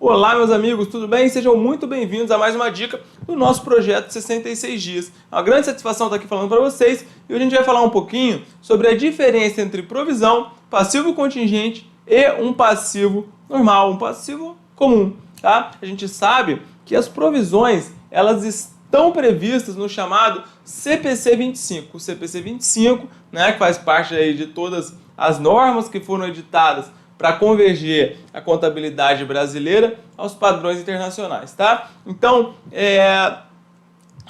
Olá, meus amigos, tudo bem? Sejam muito bem-vindos a mais uma dica do nosso projeto 66 dias. É uma grande satisfação estar aqui falando para vocês e hoje a gente vai falar um pouquinho sobre a diferença entre provisão, passivo contingente e um passivo normal, um passivo comum, tá? A gente sabe que as provisões, elas estão previstas no chamado CPC 25. O CPC 25, né, que faz parte aí de todas as normas que foram editadas para converger a contabilidade brasileira aos padrões internacionais, tá? Então,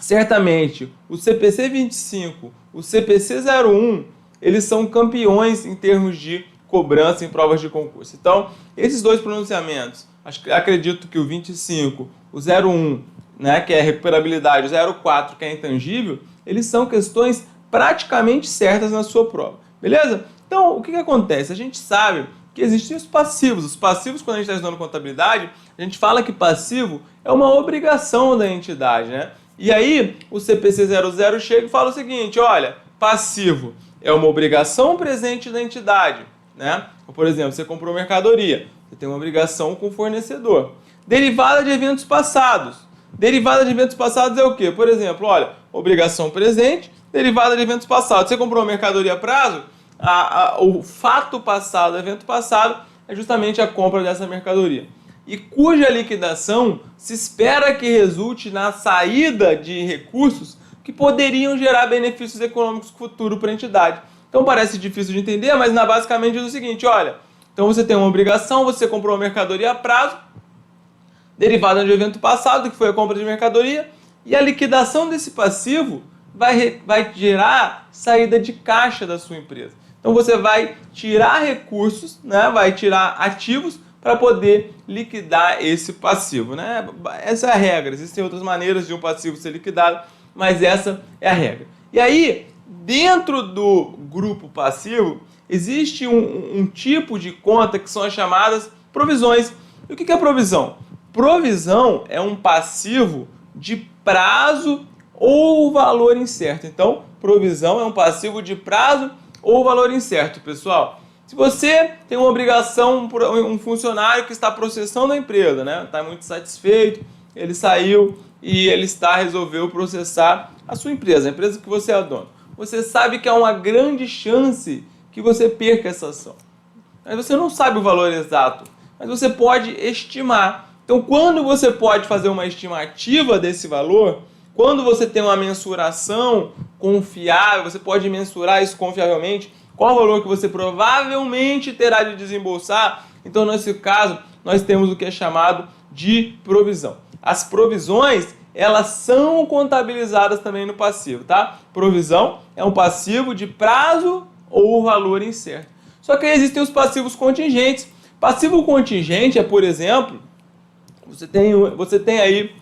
certamente, o CPC 25, o CPC 01, eles são campeões em termos de cobrança em provas de concurso. Então, esses dois pronunciamentos, acredito que o 25, o 01, né, que é recuperabilidade, o 04, que é intangível, eles são questões praticamente certas na sua prova, beleza? Então, o que acontece? A gente sabe que existem os passivos. Os passivos, quando a gente está estudando contabilidade, a gente fala que passivo é uma obrigação da entidade, né? E aí, o CPC 00 chega e fala o seguinte, olha, passivo é uma obrigação presente da entidade, né? Por exemplo, você comprou mercadoria, você tem uma obrigação com o fornecedor. Derivada de eventos passados. Derivada de eventos passados é o quê? Por exemplo, olha, obrigação presente, derivada de eventos passados. Você comprou uma mercadoria a prazo, o fato passado, o evento passado, é justamente a compra dessa mercadoria. E cuja liquidação se espera que resulte na saída de recursos que poderiam gerar benefícios econômicos futuros para a entidade. Então parece difícil de entender, mas basicamente diz o seguinte, olha, então você tem uma obrigação, você comprou uma mercadoria a prazo, derivada de evento passado, que foi a compra de mercadoria, e a liquidação desse passivo vai gerar saída de caixa da sua empresa. Então você vai tirar recursos, né? Vai tirar ativos para poder liquidar esse passivo, né? Essa é a regra. Existem outras maneiras de um passivo ser liquidado, mas essa é a regra. E aí, dentro do grupo passivo, existe um tipo de conta que são as chamadas provisões. E o que é provisão? Provisão é um passivo de prazo ou valor incerto. Então, provisão é um passivo de prazo ou valor incerto, pessoal. Se você tem uma obrigação, um funcionário que está processando a empresa, né? Está muito satisfeito, ele saiu e resolveu processar a sua empresa, a empresa que você é dono. Você sabe que há uma grande chance que você perca essa ação. Mas você não sabe o valor exato, mas você pode estimar. Então, quando você pode fazer uma estimativa desse valor, quando você tem uma mensuração confiável, você pode mensurar isso confiavelmente, qual o valor que você provavelmente terá de desembolsar. Então, nesse caso, nós temos o que é chamado de provisão. As provisões, elas são contabilizadas também no passivo, tá? Provisão é um passivo de prazo ou valor incerto. Só que aí existem os passivos contingentes. Passivo contingente é, por exemplo, você tem aí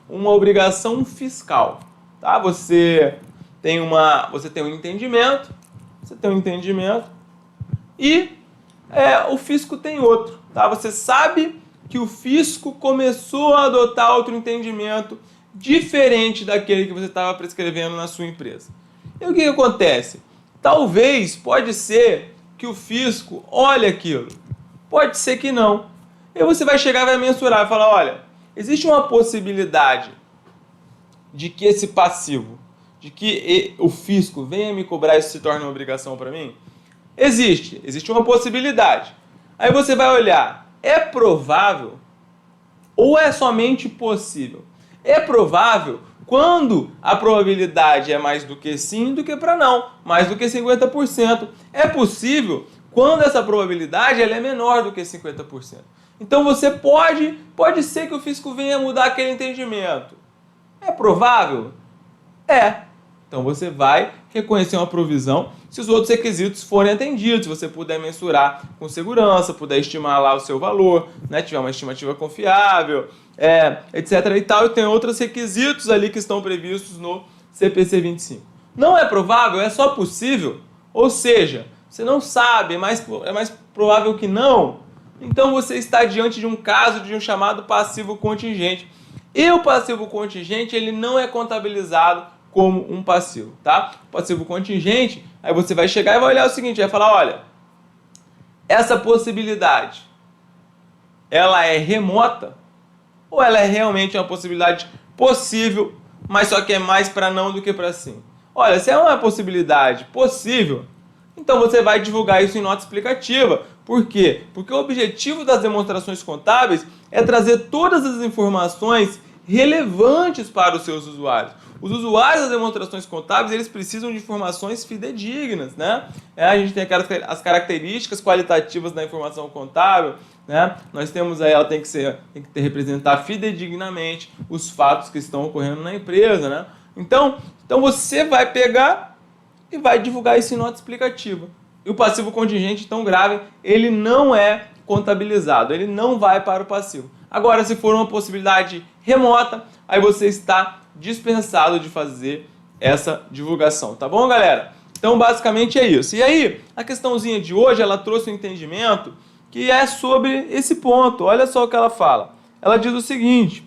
uma obrigação fiscal, tá? Você tem um entendimento, e o fisco tem outro, tá? Você sabe que o fisco começou a adotar outro entendimento diferente daquele que você estava prescrevendo na sua empresa. E o que acontece? Talvez, pode ser que o fisco olhe aquilo, pode ser que não. E você vai chegar e vai mensurar e falar, olha, existe uma possibilidade de que esse passivo, de que o fisco venha me cobrar e isso se torne uma obrigação para mim? Existe uma possibilidade. Aí você vai olhar, é provável ou é somente possível? É provável quando a probabilidade é mais do que sim do que para não, mais do que 50%. É possível quando essa probabilidade ela é menor do que 50%. Então você pode ser que o fisco venha mudar aquele entendimento. É provável? É. Então você vai reconhecer uma provisão se os outros requisitos forem atendidos, se você puder mensurar com segurança, puder estimar lá o seu valor, né, tiver uma estimativa confiável, etc. e tal, e tem outros requisitos ali que estão previstos no CPC 25. Não é provável, é só possível, ou seja, você não sabe, é mais provável que não. Então você está diante de um caso de um chamado passivo contingente. E o passivo contingente, ele não é contabilizado como um passivo, tá? O passivo contingente, aí você vai chegar e vai olhar o seguinte, vai falar, olha, essa possibilidade ela é remota ou ela é realmente uma possibilidade possível, mas só que é mais para não do que para sim? Olha, se é uma possibilidade possível, então você vai divulgar isso em nota explicativa. Por quê? Porque o objetivo das demonstrações contábeis é trazer todas as informações relevantes para os seus usuários. Os usuários das demonstrações contábeis, eles precisam de informações fidedignas, né? A gente tem as características qualitativas da informação contábil, né? Nós temos aí, ela tem que representar fidedignamente os fatos que estão ocorrendo na empresa, né? Então você vai pegar e vai divulgar isso em nota explicativa. E o passivo contingente tão grave, ele não é contabilizado, ele não vai para o passivo. Agora, se for uma possibilidade remota, aí você está dispensado de fazer essa divulgação, tá bom, galera? Então, basicamente é isso. E aí, a questãozinha de hoje, ela trouxe um entendimento que é sobre esse ponto. Olha só o que ela fala. Ela diz o seguinte: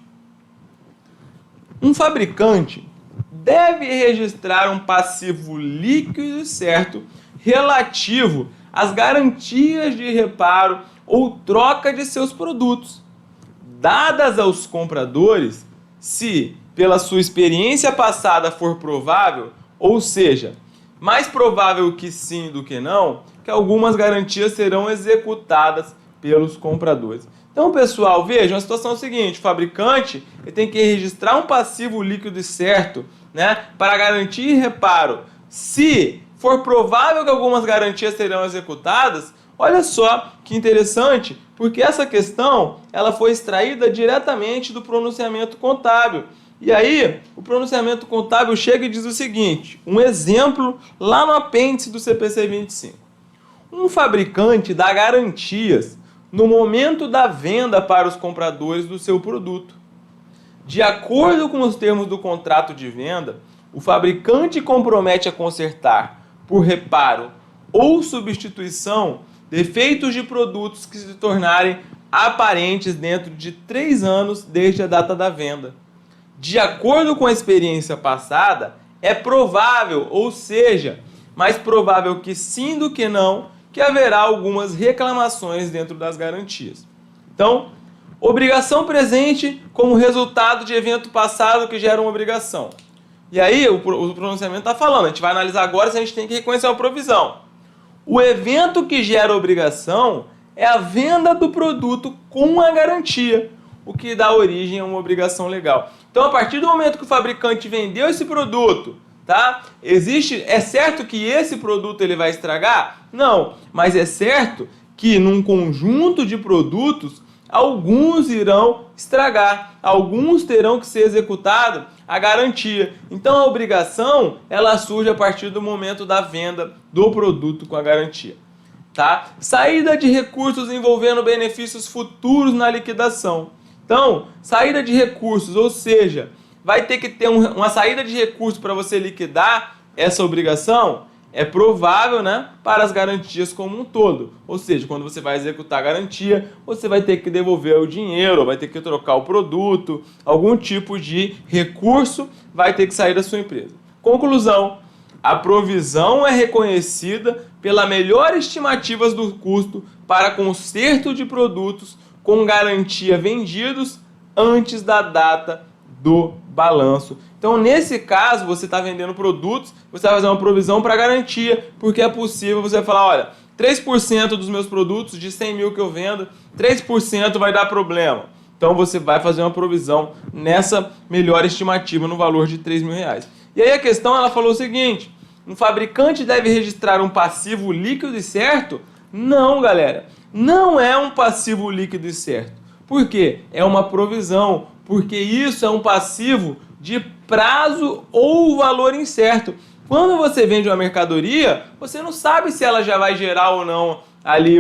um fabricante deve registrar um passivo líquido e certo relativo às garantias de reparo ou troca de seus produtos, dadas aos compradores, se, pela sua experiência passada, for provável, ou seja, mais provável que sim do que não, que algumas garantias serão executadas pelos compradores. Então, pessoal, vejam, a situação é a seguinte: o fabricante ele tem que registrar um passivo líquido e certo, né, para garantir e reparo. Se for provável que algumas garantias serão executadas, olha só que interessante, porque essa questão ela foi extraída diretamente do pronunciamento contábil. E aí, o pronunciamento contábil chega e diz o seguinte, um exemplo lá no apêndice do CPC 25. Um fabricante dá garantias no momento da venda para os compradores do seu produto. De acordo com os termos do contrato de venda, o fabricante compromete a consertar, por reparo ou substituição, defeitos de produtos que se tornarem aparentes dentro de 3 anos desde a data da venda. De acordo com a experiência passada, é provável, ou seja, mais provável que sim do que não, que haverá algumas reclamações dentro das garantias. Então, obrigação presente como resultado de evento passado que gera uma obrigação. E aí o pronunciamento está falando, a gente vai analisar agora se a gente tem que reconhecer uma provisão. O evento que gera obrigação é a venda do produto com a garantia, o que dá origem a uma obrigação legal. Então, a partir do momento que o fabricante vendeu esse produto, tá? É certo que esse produto ele vai estragar? Não, mas é certo que num conjunto de produtos, alguns irão estragar, alguns terão que ser executado a garantia. Então a obrigação, ela surge a partir do momento da venda do produto com a garantia. Tá? Saída de recursos envolvendo benefícios futuros na liquidação. Então, saída de recursos, ou seja, vai ter que ter uma saída de recursos para você liquidar essa obrigação, é provável, né, para as garantias como um todo. Ou seja, quando você vai executar a garantia, você vai ter que devolver o dinheiro, vai ter que trocar o produto, algum tipo de recurso vai ter que sair da sua empresa. Conclusão: a provisão é reconhecida pela melhor estimativa do custo para conserto de produtos com garantia vendidos antes da data do balanço. Então, nesse caso, você está vendendo produtos, você vai fazer uma provisão para garantia, porque é possível você falar, olha, 3% dos meus produtos, de 100 mil que eu vendo, 3% vai dar problema. Então, você vai fazer uma provisão nessa melhor estimativa no valor de 3 mil reais. E aí a questão, ela falou o seguinte, um fabricante deve registrar um passivo líquido e certo? Não, galera, não é um passivo líquido e certo. Por quê? É uma provisão, porque isso é um passivo de prazo ou valor incerto. Quando você vende uma mercadoria, você não sabe se ela já vai gerar ou não ali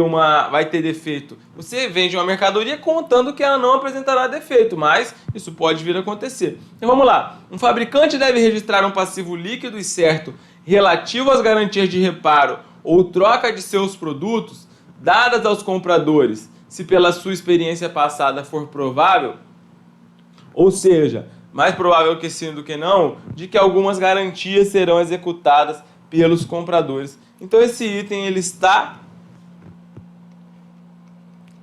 vai ter defeito. Você vende uma mercadoria contando que ela não apresentará defeito, mas isso pode vir a acontecer. Então vamos lá. Um fabricante deve registrar um passivo líquido e certo relativo às garantias de reparo ou troca de seus produtos dadas aos compradores, se pela sua experiência passada for provável, ou seja, mais provável que sim do que não, de que algumas garantias serão executadas pelos compradores. Então esse item ele está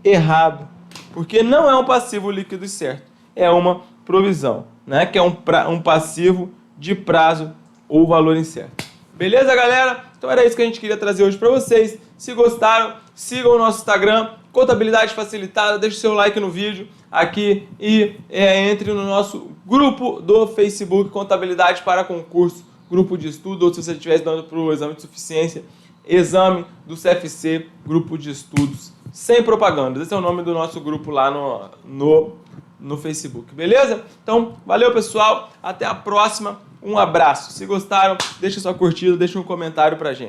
errado. porque não é um passivo líquido certo, é uma provisão, né? Que é um passivo de prazo ou valor incerto. Beleza, galera? Então era isso que a gente queria trazer hoje para vocês. Se gostaram, sigam o nosso Instagram, Contabilidade Facilitada, deixe seu like no vídeo aqui e entre no nosso grupo do Facebook, Contabilidade para Concurso, grupo de estudo, ou se você estiver estudando para o exame de suficiência, exame do CFC, grupo de estudos, sem propagandas. Esse é o nome do nosso grupo lá no Facebook, beleza? Então, valeu, pessoal, até a próxima, um abraço. Se gostaram, deixa sua curtida, deixa um comentário pra gente.